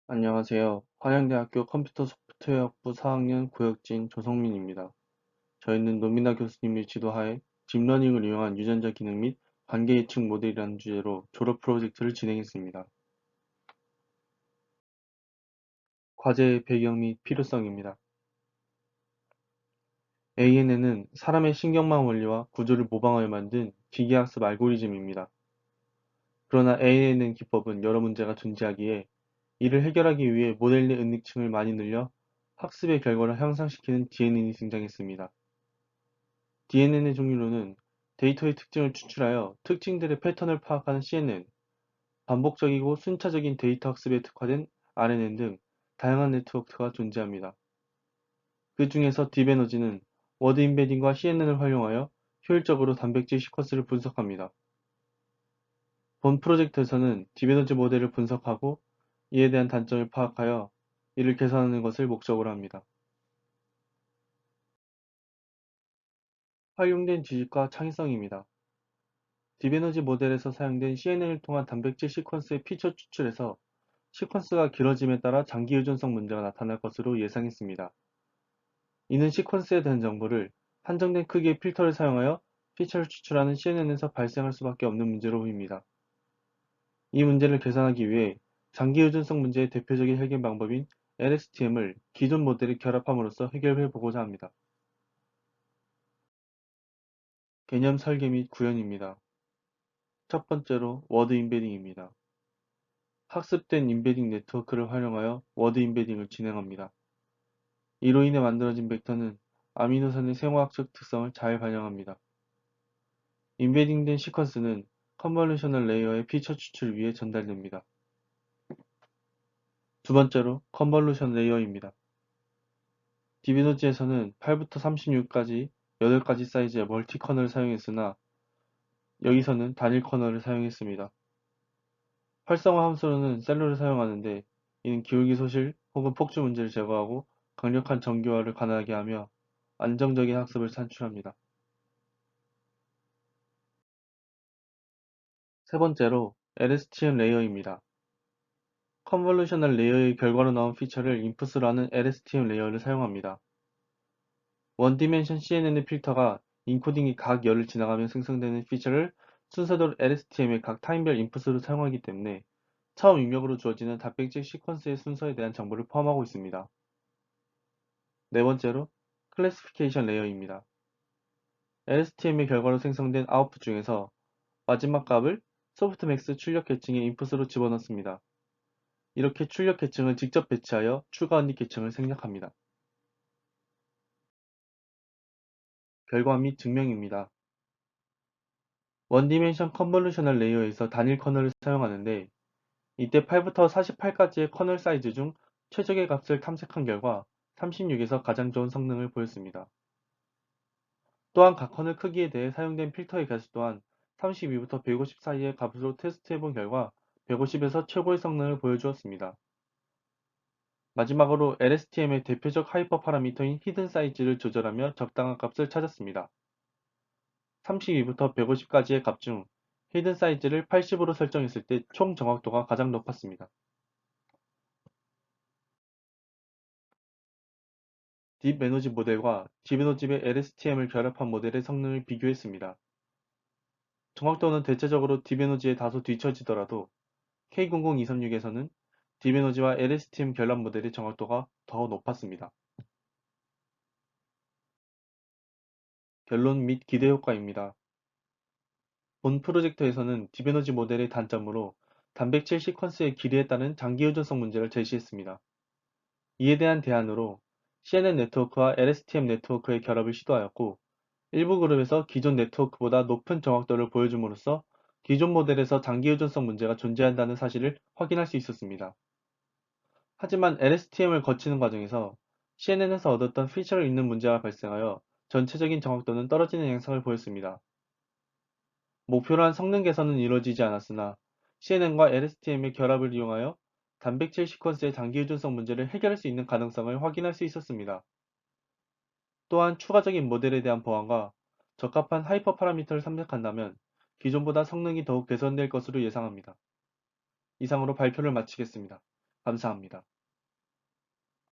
안녕하세요. 한양대학교 컴퓨터 소프트웨어학부 4학년 고혁진 조성민입니다. 저희는 노미나 교수님의 지도하에 딥러닝을 이용한 유전자 기능 및 관계 예측 모델이라는 주제로 졸업 프로젝트를 진행했습니다. 과제의 배경 및 필요성입니다. ANN은 사람의 신경망 원리와 구조를 모방하여 만든 기계학습 알고리즘입니다. 그러나 ANN 기법은 여러 문제가 존재하기에 이를 해결하기 위해 모델 내 은닉층을 많이 늘려 학습의 결과를 향상시키는 DNN이 등장했습니다. DNN의 종류로는 데이터의 특징을 추출하여 특징들의 패턴을 파악하는 CNN, 반복적이고 순차적인 데이터 학습에 특화된 RNN 등 다양한 네트워크가 존재합니다. 그 중에서 딥에너지는 워드 임베딩과 CNN을 활용하여 효율적으로 단백질 시퀀스를 분석합니다. 본 프로젝트에서는 딥에너지 모델을 분석하고 이에 대한 단점을 파악하여 이를 개선하는 것을 목적으로 합니다. 활용된 지식과 창의성입니다. 딥에너지 모델에서 사용된 CNN을 통한 단백질 시퀀스의 피처 추출에서 시퀀스가 길어짐에 따라 장기 의존성 문제가 나타날 것으로 예상했습니다. 이는 시퀀스에 대한 정보를 한정된 크기의 필터를 사용하여 피처를 추출하는 CNN에서 발생할 수밖에 없는 문제로 보입니다. 이 문제를 개선하기 위해 장기 의존성 문제의 대표적인 해결 방법인 LSTM을 기존 모델에 결합함으로써 해결해 보고자 합니다. 개념 설계 및 구현입니다. 첫 번째로 워드 임베딩입니다. 학습된 임베딩 네트워크를 활용하여 워드 임베딩을 진행합니다. 이로 인해 만들어진 벡터는 아미노산의 생화학적 특성을 잘 반영합니다. 임베딩된 시퀀스는 컨볼루셔널 레이어의 피처 추출을 위해 전달됩니다. 두 번째로 컨볼루션 레이어입니다. 디비노지에서는 8부터 36까지 8가지 사이즈의 멀티 커널을 사용했으나 여기서는 단일 커널을 사용했습니다. 활성화 함수로는 셀러를 사용하는데 이는 기울기 소실 혹은 폭주 문제를 제거하고 강력한 정교화를 가능하게 하며 안정적인 학습을 산출합니다. 세 번째로 LSTM 레이어입니다. 컨볼루셔널 레이어의 결과로 나온 피처를 인풋으로 하는 LSTM 레이어를 사용합니다. 원디멘션 CNN의 필터가 인코딩이 각 열을 지나가며 생성되는 피처를 순서대로 LSTM의 각 타임별 인풋으로 사용하기 때문에 처음 입력으로 주어지는 단백질 시퀀스의 순서에 대한 정보를 포함하고 있습니다. 네 번째로 클래시피케이션 레이어입니다. LSTM의 결과로 생성된 아웃풋 중에서 마지막 값을 소프트맥스 출력 계층의 인풋으로 집어넣습니다. 이렇게 출력 계층을 직접 배치하여 추가 언닉 계층을 생략합니다. 결과 및 증명입니다. 원디멘션 컨볼루셔널 레이어에서 단일 커널을 사용하는데 이때 8부터 48까지의 커널 사이즈 중 최적의 값을 탐색한 결과 36에서 가장 좋은 성능을 보였습니다. 또한 각 커널 크기에 대해 사용된 필터의 개수 또한 32부터 150 사이의 값으로 테스트해본 결과 150에서 최고의 성능을 보여주었습니다. 마지막으로 LSTM의 대표적 하이퍼 파라미터인 히든 사이즈를 조절하며 적당한 값을 찾았습니다. 32부터 150까지의 값 중 히든 사이즈를 80으로 설정했을 때 총 정확도가 가장 높았습니다. 딥에너지 모델과 딥에너지의 LSTM을 결합한 모델의 성능을 비교했습니다. 정확도는 대체적으로 딥에너지에 다소 뒤처지더라도 K00236에서는 딥에너지와 LSTM 결합 모델의 정확도가 더 높았습니다. 결론 및 기대 효과입니다. 본 프로젝트에서는 딥에너지 모델의 단점으로 단백질 시퀀스의 길이에 따른 장기 의존성 문제를 제시했습니다. 이에 대한 대안으로 CNN 네트워크와 LSTM 네트워크의 결합을 시도하였고 일부 그룹에서 기존 네트워크보다 높은 정확도를 보여줌으로써 기존 모델에서 장기 의존성 문제가 존재한다는 사실을 확인할 수 있었습니다. 하지만 LSTM을 거치는 과정에서 CNN에서 얻었던 피처를 잊는 문제가 발생하여 전체적인 정확도는 떨어지는 양상을 보였습니다. 목표로 한 성능 개선은 이루어지지 않았으나 CNN과 LSTM의 결합을 이용하여 단백질 시퀀스의 장기 의존성 문제를 해결할 수 있는 가능성을 확인할 수 있었습니다. 또한 추가적인 모델에 대한 보완과 적합한 하이퍼 파라미터를 탐색한다면 기존보다 성능이 더욱 개선될 것으로 예상합니다. 이상으로 발표를 마치겠습니다. 감사합니다.